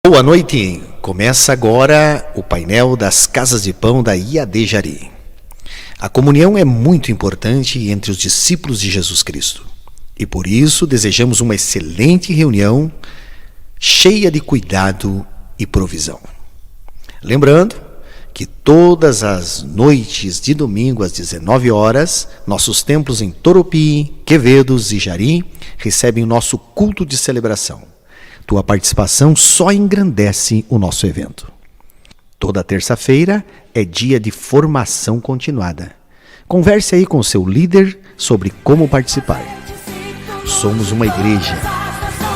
Boa noite! Começa agora o painel das Casas de Pão da IAD Jari. A comunhão é muito importante entre os discípulos de Jesus Cristo. E por isso desejamos uma excelente reunião, cheia de cuidado e provisão. Lembrando que todas as noites de domingo às 19 horas, nossos templos em Toropy, Quevedos e Jari recebem o nosso culto de celebração. Tua participação só engrandece o nosso evento. Toda terça-feira é dia de formação continuada. Converse aí com o seu líder sobre como participar. Somos uma igreja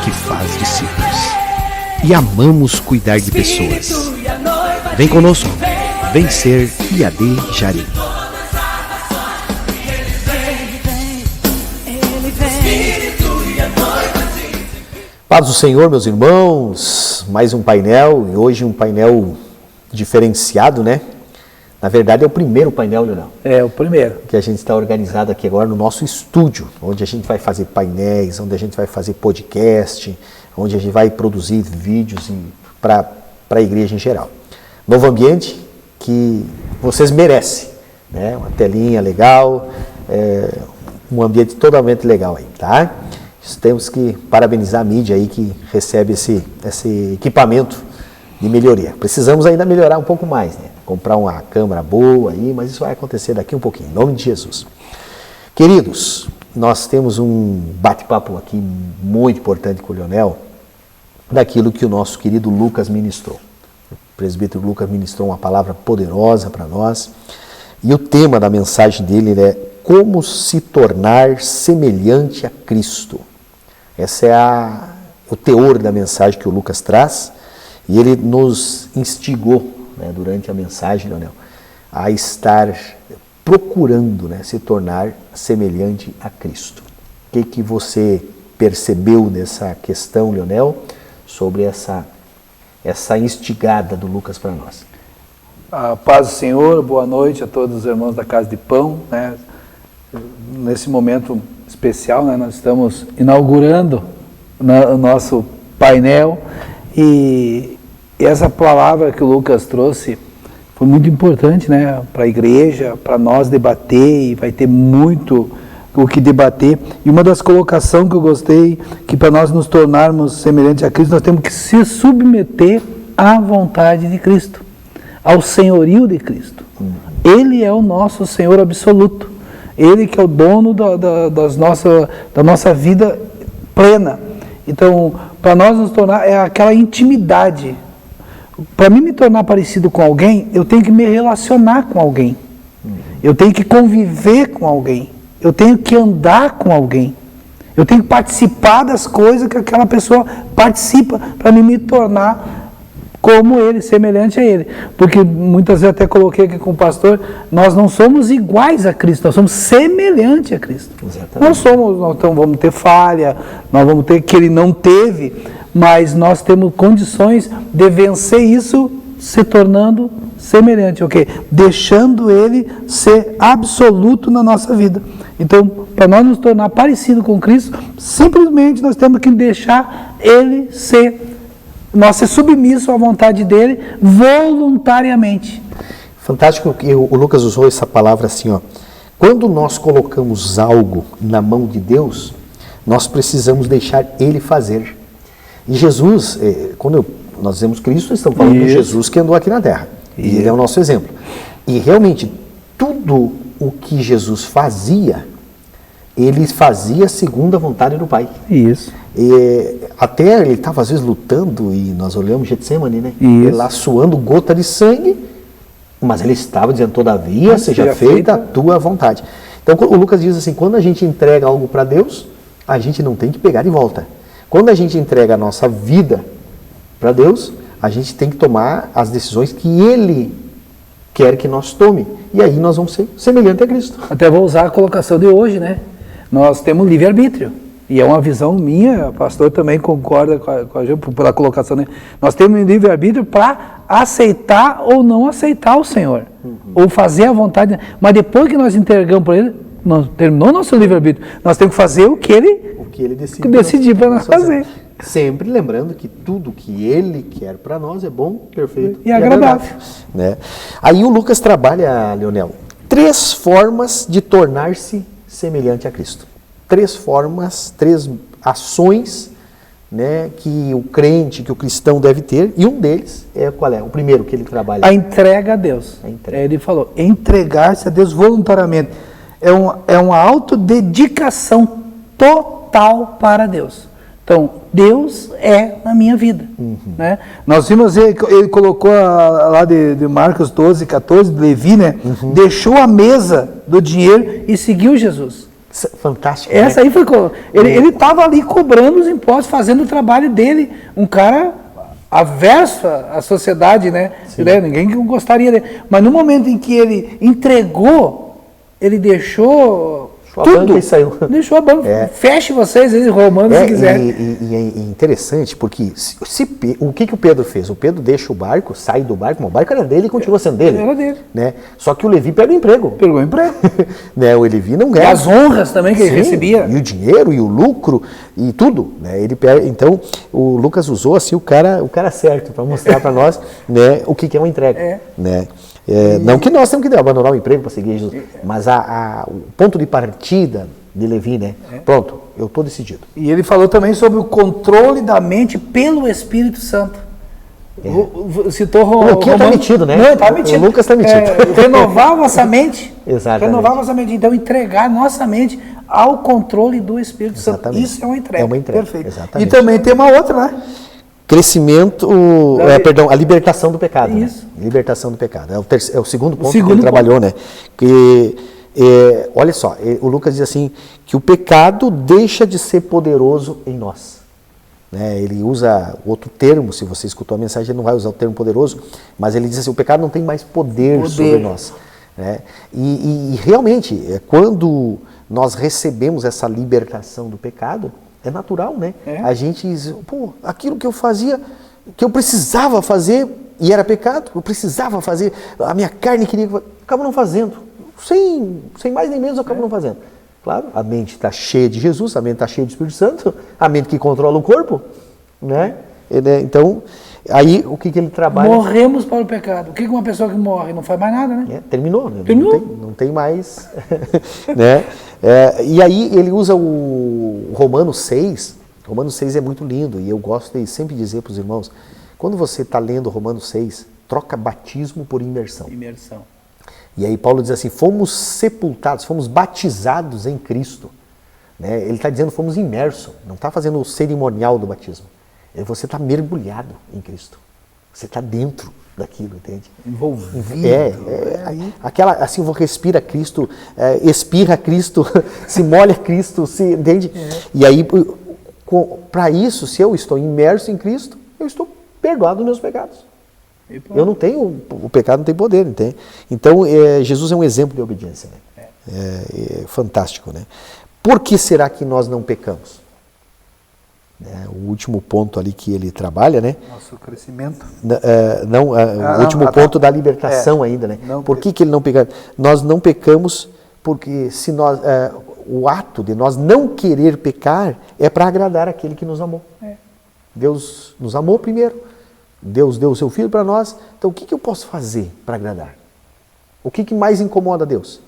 que faz discípulos e amamos cuidar de pessoas. Vem conosco, vem ser IAD Jari. Paz do Senhor, meus irmãos, mais um painel, e hoje um painel diferenciado, né? Na verdade é o primeiro painel, Leonel. É o primeiro. Que a gente está organizado aqui agora no nosso estúdio, onde a gente vai fazer painéis, onde a gente vai fazer podcast, onde a gente vai produzir vídeos para a igreja em geral. Novo ambiente que vocês merecem, né? Uma telinha legal, um ambiente totalmente legal aí, tá? Temos que parabenizar a mídia aí que recebe esse equipamento de melhoria. Precisamos ainda melhorar um pouco mais, né? Comprar uma câmera boa aí, mas isso vai acontecer daqui um pouquinho, em nome de Jesus. Queridos, nós temos um bate-papo aqui muito importante com o Leonel, daquilo que o nosso querido Lucas ministrou. O presbítero Lucas ministrou uma palavra poderosa para nós, e o tema da mensagem dele é como se tornar semelhante a Cristo. Esse é o teor da mensagem que o Lucas traz, e ele nos instigou, né, durante a mensagem, Leonel, a estar procurando, né, se tornar semelhante a Cristo. O que você percebeu nessa questão, Leonel, sobre essa instigada do Lucas para nós? A paz do Senhor, boa noite a todos os irmãos da Casa de Pão, né? Nesse momento especial, né, nós estamos inaugurando o nosso painel e essa palavra que o Lucas trouxe foi muito importante, né, para a igreja, para nós debater, e vai ter muito o que debater. E uma das colocações que eu gostei, que para nós nos tornarmos semelhantes a Cristo, nós temos que se submeter à vontade de Cristo, ao senhorio de Cristo. Ele é o nosso Senhor absoluto. Ele que é o dono da nossa vida plena. Então, para nós nos tornar, é aquela intimidade. Para mim me tornar parecido com alguém, eu tenho que me relacionar com alguém. Eu tenho que conviver com alguém. Eu tenho que andar com alguém. Eu tenho que participar das coisas que aquela pessoa participa, para mim me tornar como ele, semelhante a ele. Porque muitas vezes até coloquei aqui com o pastor, nós não somos iguais a Cristo, nós somos semelhantes a Cristo. Nós vamos ter falha, nós vamos ter que ele não teve, mas nós temos condições de vencer isso se tornando semelhante, ok? Deixando ele ser absoluto na nossa vida. Então, para nós nos tornar parecido com Cristo, simplesmente nós temos que deixar ele ser nós ser submissos à vontade dele voluntariamente. Fantástico que o Lucas usou essa palavra assim, ó. Quando nós colocamos algo na mão de Deus, nós precisamos deixar ele fazer. E Jesus, quando nós dizemos Cristo, estamos falando de Jesus que andou aqui na terra. E ele é o nosso exemplo. E realmente, tudo o que Jesus fazia, ele fazia segundo a vontade do Pai. Isso. E até ele estava às vezes lutando, e nós olhamos Getsemane, né? Ele lá suando gota de sangue, mas ele estava dizendo, todavia seja feita a tua vontade. Então o Lucas diz assim, quando a gente entrega algo para Deus, a gente não tem que pegar de volta. Quando a gente entrega a nossa vida para Deus, a gente tem que tomar as decisões que Ele quer que nós tome. E aí nós vamos ser semelhantes a Cristo. Até vou usar a colocação de hoje, né? Nós temos livre-arbítrio. E é uma visão minha, o pastor também concorda com a gente pela colocação, né? Nós temos livre-arbítrio para aceitar ou não aceitar o Senhor, ou fazer a vontade. Mas depois que nós entregamos para Ele, nós terminou nosso livre-arbítrio, nós temos que fazer o que Ele decidir para nós fazer. sempre lembrando que tudo que Ele quer para nós é bom, perfeito e agradável. Né? Aí o Lucas trabalha, Leonel, 3 formas de tornar-se semelhante a Cristo. 3 formas, 3 ações, né, que o crente, que o cristão deve ter, e um deles é qual é? O primeiro que ele trabalha. A entrega a Deus. A entrega. Ele falou, entregar-se a Deus voluntariamente. É uma autodedicação total para Deus. Então, Deus é na minha vida. Né? Nós vimos, ele colocou lá de Marcos 12, 14, de Levi, né? Deixou a mesa do dinheiro e seguiu Jesus. Fantástico. Essa aí foi. Ele estava ali cobrando os impostos, fazendo o trabalho dele. Um cara averso à sociedade, né? Ninguém gostaria dele. Mas no momento em que ele entregou, ele deixou tudo. A banca e saiu. Deixou a banca. Feche vocês aí, Romanos, se quiser. E é interessante, porque o que o Pedro fez? O Pedro deixa o barco, sai do barco, o barco era dele e continua sendo dele. Era dele. Né? Só que o Levi pega o emprego. Pegou o emprego. Né? O Levi não ganha. E as honras também que ele recebia. E o dinheiro, e o lucro, e tudo. Né? Ele pega, então, o Lucas usou assim, o cara certo, para mostrar para nós, né, o que é uma entrega. Né? Não que nós temos que abandonar o emprego para seguir Jesus, mas o ponto de partida de Levi, né? Pronto, eu estou decidido. E ele falou também sobre o controle da mente pelo Espírito Santo. Citou o Luquinha está metido, né? Não, está metido. O Lucas está metido. Renovar nossa mente. Exatamente. Renovar nossa mente. Então, entregar nossa mente ao controle do Espírito Exatamente. Santo. Isso é uma entrega. É uma entrega. Perfeito. Exatamente. E também tem uma outra, né? Crescimento, a libertação do pecado. Isso. Né? Libertação do pecado. É o segundo ponto que ele trabalhou, né? Olha só, o Lucas diz assim, que o pecado deixa de ser poderoso em nós. Né? Ele usa outro termo, se você escutou a mensagem, ele não vai usar o termo poderoso, mas ele diz assim, o pecado não tem mais poder sobre nós. Né? E realmente, quando nós recebemos essa libertação do pecado, é natural, né? A gente diz, aquilo que eu fazia, que eu precisava fazer, e era pecado, eu precisava fazer, a minha carne queria, acabo não fazendo. Sem mais nem menos, eu acabo não fazendo. Claro, a mente está cheia de Jesus, a mente está cheia do Espírito Santo, a mente que controla o corpo, né? Então, aí o que ele trabalha? Morremos para o pecado. O que uma pessoa que morre não faz mais nada, né? Terminou, né? Terminou. Não tem mais. Né? E aí ele usa o Romanos 6. Romanos 6 é muito lindo e eu gosto de sempre dizer para os irmãos, quando você está lendo Romanos 6, troca batismo por imersão. E aí Paulo diz assim, fomos sepultados, fomos batizados em Cristo. Né? Ele está dizendo fomos imersos, não está fazendo o cerimonial do batismo. Você está mergulhado em Cristo. Você está dentro daquilo, entende? Envolvido. Aquela, assim, respira Cristo, espirra Cristo, se molha Cristo, entende? E aí, para isso, se eu estou imerso em Cristo, eu estou perdoado dos meus pecados. Eu não tenho, o pecado não tem poder, entende? Então, Jesus é um exemplo de obediência. Né? É fantástico, né? Por que será que nós não pecamos? O último ponto ali que ele trabalha, né? Nosso crescimento. O último ponto da libertação ainda, né? Por que ele não peca? Nós não pecamos porque se nós, o ato de nós não querer pecar é para agradar aquele que nos amou. Deus nos amou primeiro. Deus deu o seu Filho para nós. Então, o que eu posso fazer para agradar? O que mais incomoda Deus?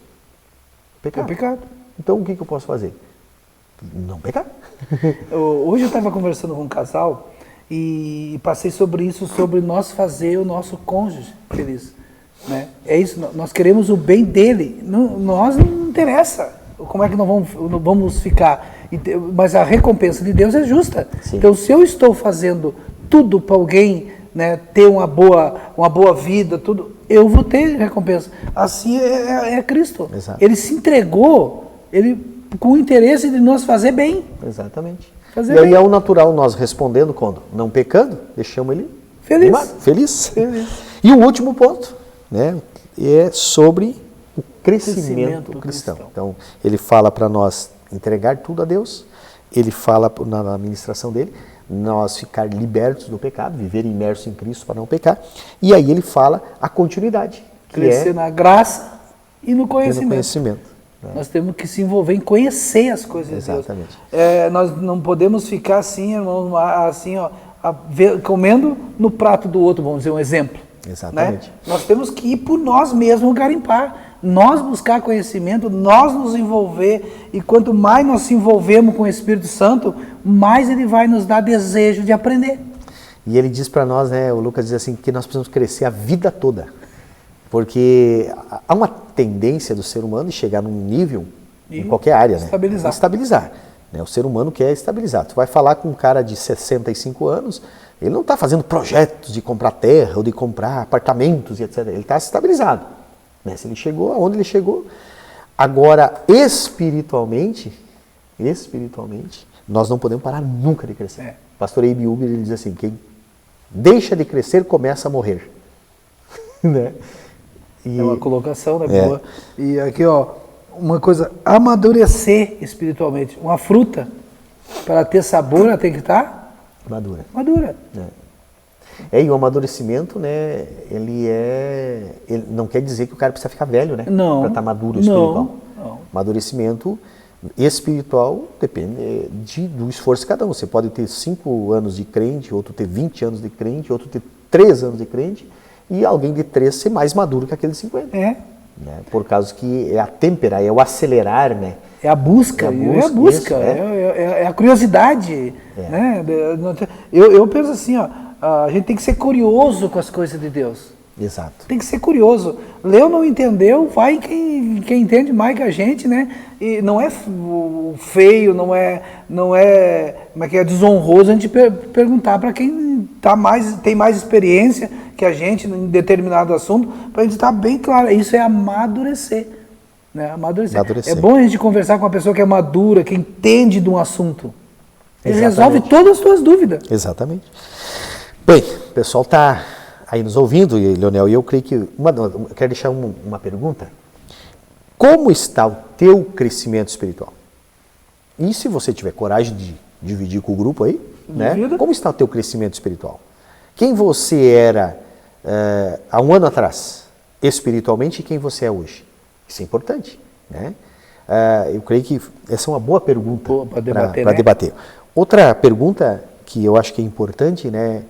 Pecado. O pecado. Então, o que eu posso fazer? Não pecar. Hoje eu estava conversando com um casal e passei sobre isso, sobre nós fazer o nosso cônjuge feliz. Né? É isso, nós queremos o bem dele. Nós não interessa como é que nós vamos ficar. Mas a recompensa de Deus é justa. Sim. Então, se eu estou fazendo tudo para alguém, né, ter uma boa vida, tudo, eu vou ter recompensa. Assim é Cristo. Exato. Ele se entregou, com o interesse de nos fazer bem. Exatamente. E aí é o natural nós respondendo quando? Não pecando, deixamos ele feliz. E o último ponto, né, é sobre o crescimento cristão. Então, ele fala para nós entregar tudo a Deus, ele fala na administração dele, nós ficar libertos do pecado, viver imerso em Cristo para não pecar, e aí ele fala a continuidade. Crescer na graça e no conhecimento. Nós temos que se envolver em conhecer as coisas de Deus. Exatamente. Nós não podemos ficar assim, irmãos, assim, ó, comendo no prato do outro, vamos dizer um exemplo. Exatamente. Né? Nós temos que ir por nós mesmos garimpar, nós buscar conhecimento, nós nos envolver, e quanto mais nós se envolvemos com o Espírito Santo, mais ele vai nos dar desejo de aprender. E ele diz para nós, né, o Lucas diz assim, que nós precisamos crescer a vida toda. Porque há uma tendência do ser humano de chegar num nível, em qualquer área, estabilizar. Né? Estabilizar. Né? O ser humano quer estabilizar. Tu vai falar com um cara de 65 anos, ele não está fazendo projetos de comprar terra ou de comprar apartamentos e etc. Ele está estabilizado. Né? Se ele chegou aonde ele chegou. Agora, espiritualmente, nós não podemos parar nunca de crescer. O pastor Abe Uber, ele diz assim, quem deixa de crescer começa a morrer. Né? É uma colocação, né? Boa. E aqui, ó, uma coisa, amadurecer espiritualmente. Uma fruta, para ter sabor, ela tem que estar madura. E o amadurecimento, né, ele não quer dizer que o cara precisa ficar velho, né? Não. Para estar maduro espiritual. Não. Amadurecimento espiritual depende do esforço de cada um. Você pode ter 5 anos de crente, outro ter 20 anos de crente, outro ter 3 anos de crente, e alguém de 3 ser mais maduro que aquele de 50. Né? Por causa que é a têmpera, é o acelerar, né? É a busca, é a curiosidade. Né? Eu penso assim, ó, a gente tem que ser curioso com as coisas de Deus. Exato. Tem que ser curioso. Leu, não entendeu, vai quem entende mais que a gente, né? E não é feio, não é como é que é desonroso a gente perguntar para quem tem mais experiência que a gente em determinado assunto, para a gente estar bem claro. Isso é amadurecer. Né? Amadurecer. É bom a gente conversar com uma pessoa que é madura, que entende de um assunto. Ele resolve todas as suas dúvidas. Exatamente. Bem, o pessoal está aí nos ouvindo, Leonel, e eu creio que eu quero deixar uma pergunta. Como está o teu crescimento espiritual? E se você tiver coragem de dividir com o grupo aí, né? Como está o teu crescimento espiritual? Quem você era há um ano atrás, espiritualmente, e quem você é hoje? Isso é importante, né? Eu creio que essa é uma boa pergunta para debater. Outra pergunta que eu acho que é importante, né?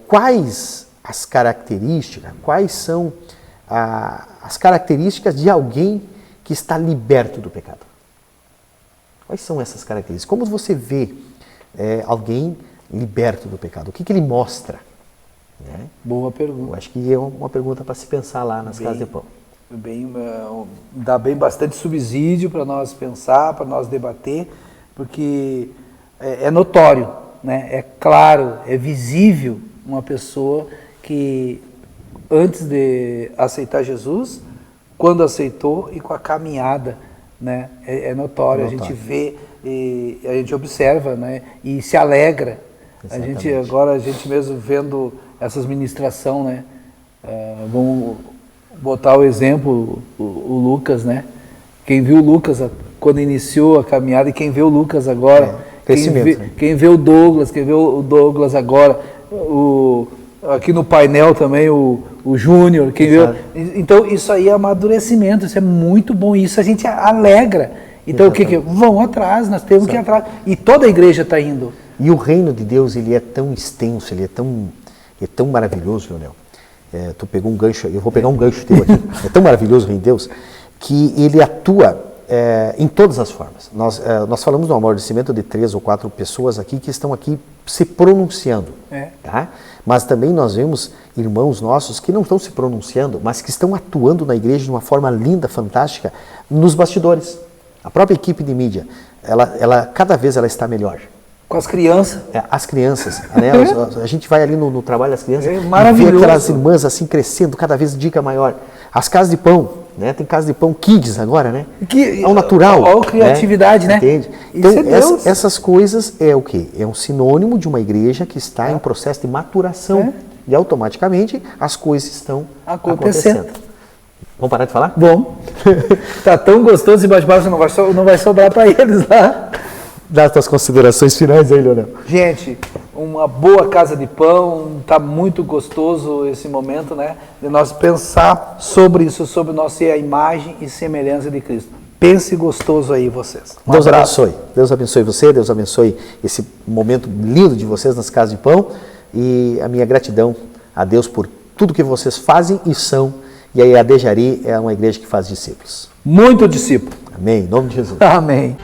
Quais as características, quais são as características de alguém que está liberto do pecado? Quais são essas características? Como você vê alguém liberto do pecado? O que ele mostra? Né? Boa pergunta. Eu acho que é uma pergunta para se pensar lá nas casas de pão. Dá bastante subsídio para nós pensar, para nós debater, porque é notório, né? É claro, é visível uma pessoa que antes de aceitar Jesus, quando aceitou e com a caminhada, né? É notório, a gente vê, e a gente observa, né? E se alegra. Exatamente. A gente mesmo vendo essas ministrações, né? Vamos botar o exemplo, o Lucas, né? Quem viu o Lucas quando iniciou a caminhada e quem vê o Lucas agora, quem vê o Douglas agora, aqui no painel também o Júnior, quem vê. Então isso aí é amadurecimento, isso é muito bom, isso a gente alegra. Então o que vão atrás, nós temos que ir atrás, e toda a igreja está indo. E o reino de Deus, ele é tão extenso, ele é tão maravilhoso, Leonel. Tu pegou um gancho, eu vou pegar um gancho teu aqui. É tão maravilhoso o reino de Deus que ele atua em todas as formas. Nós falamos do amadurecimento de 3 ou 4 pessoas aqui que estão aqui se pronunciando, tá? Mas também nós vemos irmãos nossos que não estão se pronunciando, mas que estão atuando na igreja de uma forma linda, fantástica, nos bastidores. A própria equipe de mídia, cada vez ela está melhor. Com as crianças. As crianças, né? A gente vai ali no trabalho das crianças e vê aquelas irmãs assim crescendo, cada vez dica maior. As casas de pão, né? Tem casa de pão kids agora, né? Ao natural. Olha a criatividade, né? Entende? Então, essas coisas é o quê? É um sinônimo de uma igreja que está em processo de maturação. E automaticamente as coisas estão acontecendo. Vamos parar de falar? Bom. Tá tão gostoso esse bate-papo, não vai sobrar para eles lá. Dá as tuas considerações finais aí, Leonel. Gente, uma boa casa de pão, tá muito gostoso esse momento, né? De nós pensar sobre isso, sobre nós ser a imagem e semelhança de Cristo. pense gostoso aí vocês. Deus abençoe. Deus abençoe você, Deus abençoe esse momento lindo de vocês nas Casas de Pão. E a minha gratidão a Deus por tudo que vocês fazem e são. E a EAD Jari é uma igreja que faz discípulos. Muito discípulo. Amém. Em nome de Jesus. Amém.